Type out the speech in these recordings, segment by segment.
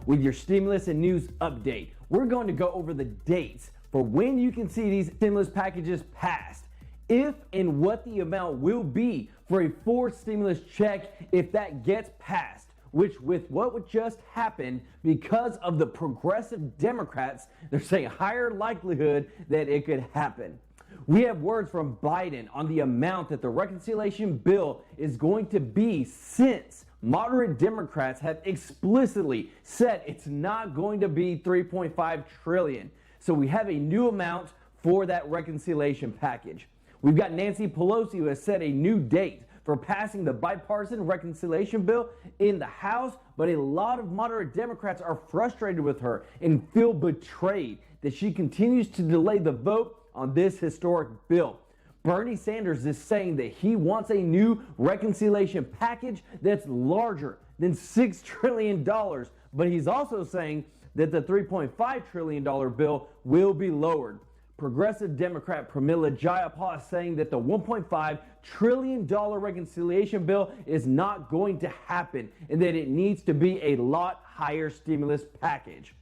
with your stimulus and news update. We're going to go over the dates for when you can see these stimulus packages passed, if and what the amount will be for a fourth stimulus check if that gets passed, which with what would just happen, because of the progressive Democrats, they're saying higher likelihood that it could happen. We have words from Biden on the amount that the reconciliation bill is going to be, since moderate Democrats have explicitly said it's not going to be $3.5 trillion. So we have a new amount for that reconciliation package. We've got Nancy Pelosi, who has set a new date for passing the bipartisan reconciliation bill in the House, but a lot of moderate Democrats are frustrated with her and feel betrayed that she continues to delay the vote on this historic bill. Bernie Sanders is saying that he wants a new reconciliation package that's larger than $6 trillion, but he's also saying that the $3.5 trillion bill will be lowered. Progressive Democrat Pramila Jayapal is saying that the $1.5 trillion reconciliation bill is not going to happen and that it needs to be a lot higher stimulus package.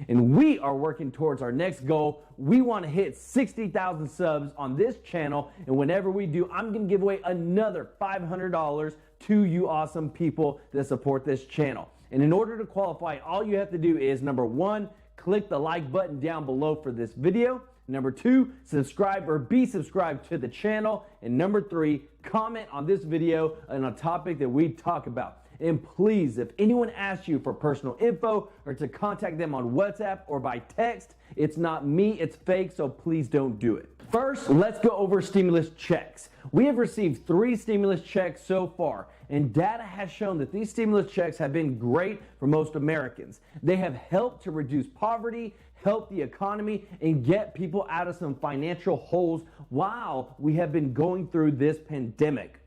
And we are working towards our next goal. We want to hit 60,000 subs on this channel, and whenever we do, I'm going to give away another $500 to you awesome people that support this channel. And in order to qualify, all you have to do is, number one, click the like button down below for this video. Number two, subscribe or be subscribed to the channel. And number three, comment on this video on a topic that we talk about. And please, if anyone asks you for personal info or to contact them on WhatsApp or by text, it's not me, it's fake, so please don't do it. First, let's go over stimulus checks. We have received 3 stimulus checks so far, and data has shown that these stimulus checks have been great for most Americans. They have helped to reduce poverty, help the economy, and get people out of some financial holes while we have been going through this pandemic.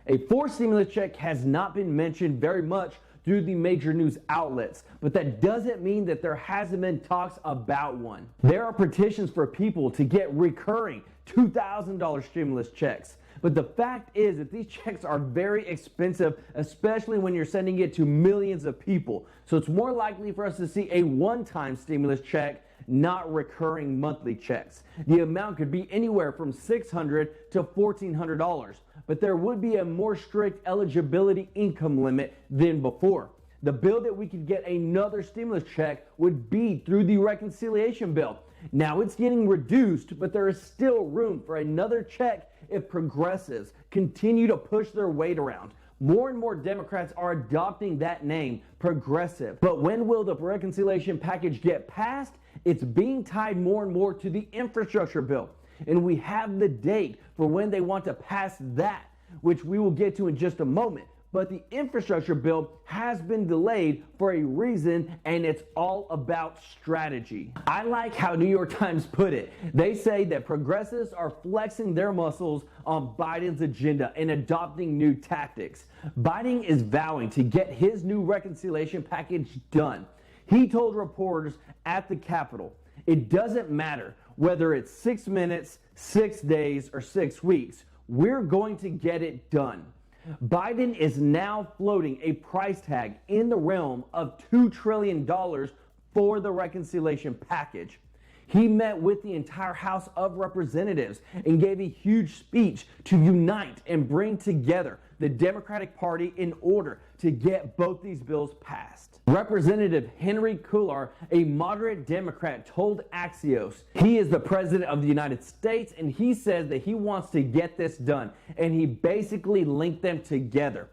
A fourth stimulus check has not been mentioned very much through the major news outlets, but that doesn't mean that there hasn't been talks about one. There are petitions for people to get recurring $2,000 stimulus checks. But the fact is that these checks are very expensive, especially when you're sending it to millions of people. So it's more likely for us to see a one-time stimulus check, not recurring monthly checks. The amount could be anywhere from $600 to $1,400, but there would be a more strict eligibility income limit than before. The bill that we could get another stimulus check would be through the reconciliation bill. Now it's getting reduced, but there is still room for another check if progressives continue to push their weight around. More and more Democrats are adopting that name, progressive. But when will the reconciliation package get passed? It's being tied more and more to the infrastructure bill. And we have the date for when they want to pass that, which we will get to in just a moment. But the infrastructure bill has been delayed for a reason, and it's all about strategy. I like how New York Times put it. They say that progressives are flexing their muscles on Biden's agenda and adopting new tactics. Biden is vowing to get his new reconciliation package done. He told reporters at the Capitol, it doesn't matter whether it's 6 minutes, 6 days, or 6 weeks, we're going to get it done. Biden is now floating a price tag in the realm of $2 trillion for the reconciliation package. He met with the entire House of Representatives and gave a huge speech to unite and bring together the Democratic Party in order to get both these bills passed. Representative Henry Cuellar, a moderate Democrat, told Axios he is the president of the United States, and he says that he wants to get this done, and he basically linked them together.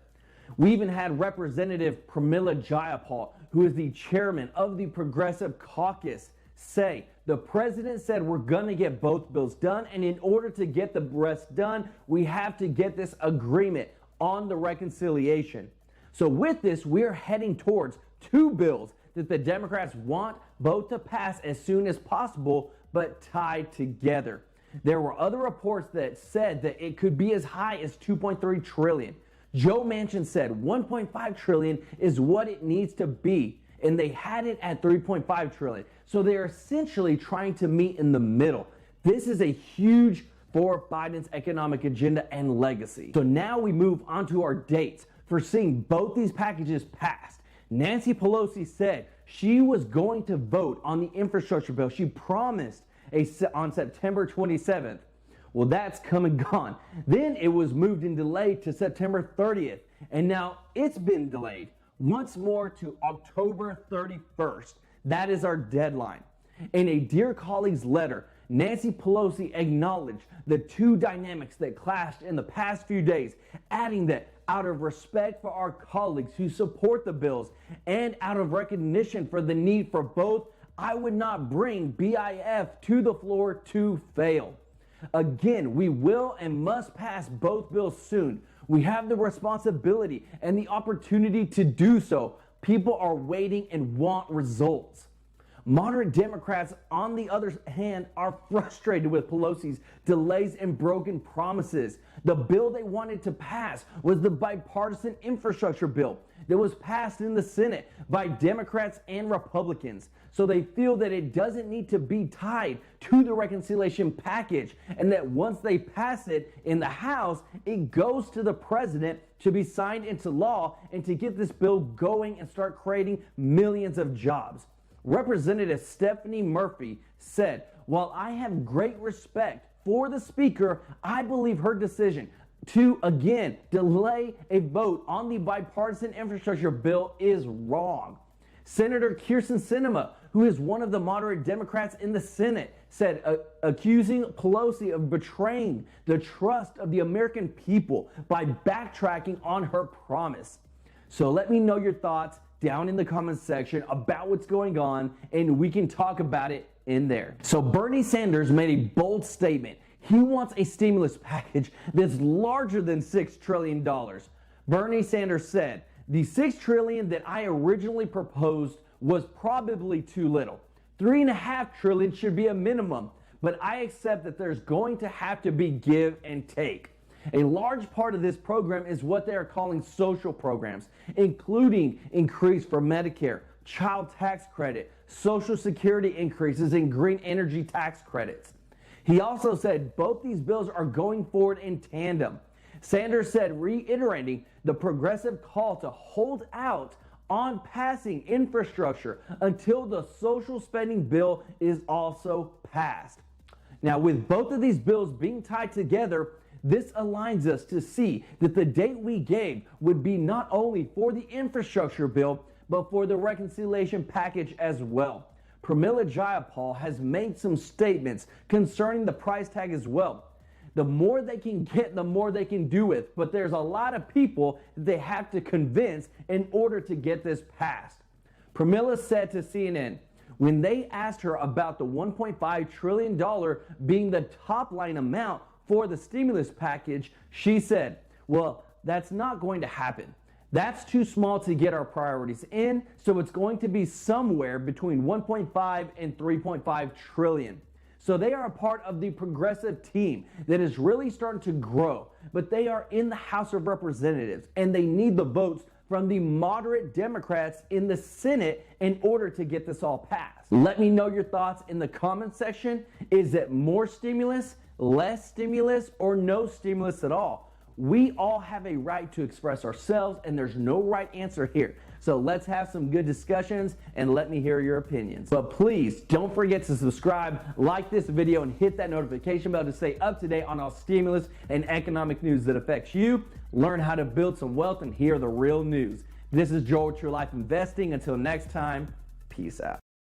We even had Representative Pramila Jayapal, who is the chairman of the Progressive Caucus, say the president said we're going to get both bills done, and in order to get the rest done, we have to get this agreement on the reconciliation. So with this, we're heading towards 2 bills that the Democrats want both to pass as soon as possible, but tied together. There were other reports that said that it could be as high as $2.3 trillion. Joe Manchin said $1.5 trillion is what it needs to be, and they had it at $3.5 trillion. So they're essentially trying to meet in the middle. This is a huge for Biden's economic agenda and legacy. So now we move on to our dates for seeing both these packages passed. Nancy Pelosi said she was going to vote on the infrastructure bill. She promised on September 27th. Well, that's come and gone. Then it was moved and delayed to September 30th. And now it's been delayed once more to October 31st. That is our deadline. In a Dear Colleagues letter, Nancy Pelosi acknowledged the two dynamics that clashed in the past few days, adding that out of respect for our colleagues who support the bills and out of recognition for the need for both, I would not bring BIF to the floor to fail. Again, we will and must pass both bills soon. We have the responsibility and the opportunity to do so. People are waiting and want results. Moderate Democrats, on the other hand, are frustrated with Pelosi's delays and broken promises. The bill they wanted to pass was the bipartisan infrastructure bill that was passed in the Senate by Democrats and Republicans. So they feel that it doesn't need to be tied to the reconciliation package, and that once they pass it in the House, it goes to the president to be signed into law and to get this bill going and start creating millions of jobs. Representative Stephanie Murphy said, "While I have great respect for the Speaker, I believe her decision to, again, delay a vote on the bipartisan infrastructure bill is wrong." Senator Kyrsten Sinema, who is one of the moderate Democrats in the Senate, said, accusing Pelosi of betraying the trust of the American people by backtracking on her promise. So let me know your thoughts down in the comments section about what's going on, and we can talk about it in there. So Bernie Sanders made a bold statement. He wants a stimulus package that's larger than $6 trillion. Bernie Sanders said, "The $6 trillion that I originally proposed was probably too little. $3.5 trillion should be a minimum, but I accept that there's going to have to be give and take." A large part of this program is what they are calling social programs, including increase for Medicare, child tax credit, Social Security increases, and green energy tax credits. He also said both these bills are going forward in tandem. Sanders said, reiterating the progressive call to hold out on passing infrastructure until the social spending bill is also passed. Now, with both of these bills being tied together, this aligns us to see that the date we gave would be not only for the infrastructure bill, but for the reconciliation package as well. Pramila Jayapal has made some statements concerning the price tag as well. The more they can get, the more they can do with, but there's a lot of people that they have to convince in order to get this passed. Pramila said to CNN, when they asked her about the $1.5 trillion being the top line amount for the stimulus package, she said, well, that's not going to happen. That's too small to get our priorities in, so it's going to be somewhere between 1.5 and 3.5 trillion. So they are a part of the progressive team that is really starting to grow, but they are in the House of Representatives and they need the votes from the moderate Democrats in the Senate in order to get this all passed. Let me know your thoughts in the comment section. Is it more stimulus, less stimulus, or no stimulus at all? We all have a right to express ourselves, and there's no right answer here. So let's have some good discussions and let me hear your opinions. But please don't forget to subscribe, like this video, and hit that notification bell to stay up to date on all stimulus and economic news that affects you. Learn how to build some wealth and hear the real news. This is Joel with True Life Investing. Until next time, peace out.